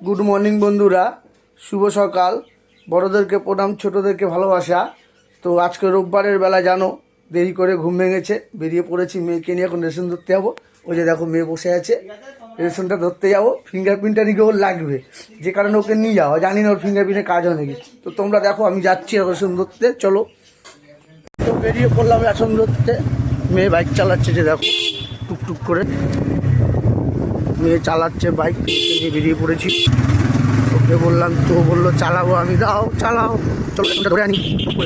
Good morning বন্ধুরা, শুভ সকাল। বড়োদেরকে প্রণাম, ছোটোদেরকে ভালোবাসা। তো আজকে রোববারের বেলা জানো, দেরি করে ঘুম ভেঙেছে, বেরিয়ে পড়েছি মেয়েকে নিয়ে। এখন রেশন ধরতে যাবো। ওই যে দেখো মেয়ে বসে আছে, রেশনটা ধরতে যাবো। ফিঙ্গারপ্রিন্টটা নিয়ে ওর লাগবে, যে কারণে ওকে নিয়ে যাওয়া। জানি না ওর ফিঙ্গারপ্রিন্টের কাজ হয় নাকি। তো তোমরা দেখো আমি যাচ্ছি রেশন ধরতে, চলো। তো বেরিয়ে পড়লাম রেশন ধরতে। মেয়ে বাইক চালাচ্ছে, যে দেখো টুকটুক করে মেয়ে চালাচ্ছে বাইক, নিয়ে বেরিয়ে পড়েছি। ওকে বললাম, তো বললো চালাবো আমি। দাও চালাও, চলো রেশনটা ধরে আনি।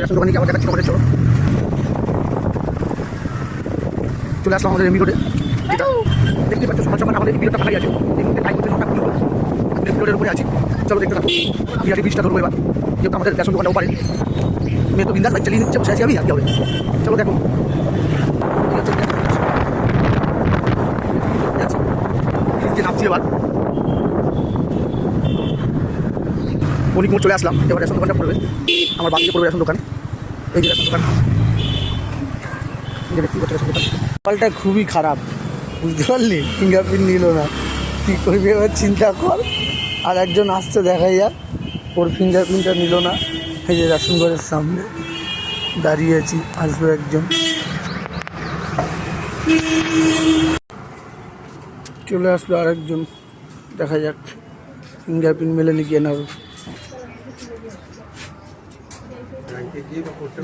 রেশন দোকানে আবার দেখাচ্ছি তোমাদের, চলো। চলে আসলাম আমাদের এমবি রোডে। দেখতে পাচ্ছ সকাল সকাল আমাদের বিরোধটা ভালোই আছে। এই মুহূর্তে টাইম হচ্ছে 9টা 15। আমি রোডের উপরে আছি, চলো দেখতে থাকো। বিরাটি ব্রিজটা ধরবো এবার, যেহেতু আমাদের রেশন দোকানটা ওপারে। মেয়ে তো বিন্দাস বাইক চালিয়ে নিচ্ছে, বসে আছি আমি, আর কি হবে। চলো দেখো নামছি এবার। অনেক মোড় চলে আসলাম, এবার রেশন দোকানটা পড়বে। আমার বাড়িতে পড়বে রেশন দোকান, এই যে রেশন দোকান। সকালটা খুবই খারাপ, বুঝতে পারলি। ফিঙ্গারপ্রিন্ট নিল না, কী করবি এবার চিন্তা কর। আর একজন আসছে, দেখা যাক। ওর ফিঙ্গারপ্রিন্টটা নিল না। এই যে রেশন ঘরের সামনে দাঁড়িয়ে আছি, আসবে একজন। চলে আসলো আরেকজন, দেখা যাক ফিঙ্গারপ্রিন্ট মেলেনি কিনা।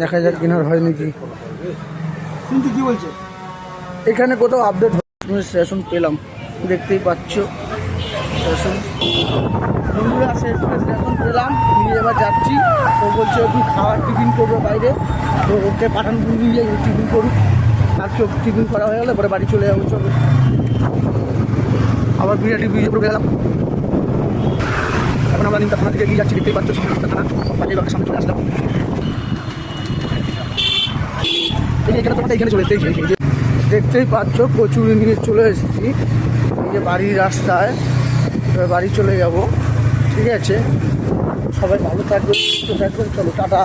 দেখা যাক কিনার হয় নাকি। কিন্তু কি বলছে, এখানে কোথাও আপডেট রেশন পেলাম, দেখতেই পাচ্ছ। রেশন বন্ধুরা রেশন পেলাম, নিয়ে এবার যাচ্ছি। ও বলছে তুই খাওয়ার টিফিন করবে বাইরে, তো ওকে পাঠান নিয়ে টিফিন করুক। আর কেউ টিফিন করা হয়ে গেলে পরে বাড়ি চলে যাবো, চলো। আবার বিরাটি ব্রিজে পড়ে গেলাম। এখন আমরা নিমতা থানা থেকে এগিয়ে যাচ্ছি, দেখতেই পাচ্ছ। নিমতা থানা বাড়ির সামনে চলে আসলাম। এখানে তোমাদের এখানে চলে এসেছি, দেখতেই পাচ্ছ। কচুরি নিয়ে চলে এসেছি, এই যে বাড়ির রাস্তায়। এবার বাড়ি চলে যাব, ঠিক আছে। সবাই ভালো থাকবে, সুস্থ থাকবেন, চলো টাটা।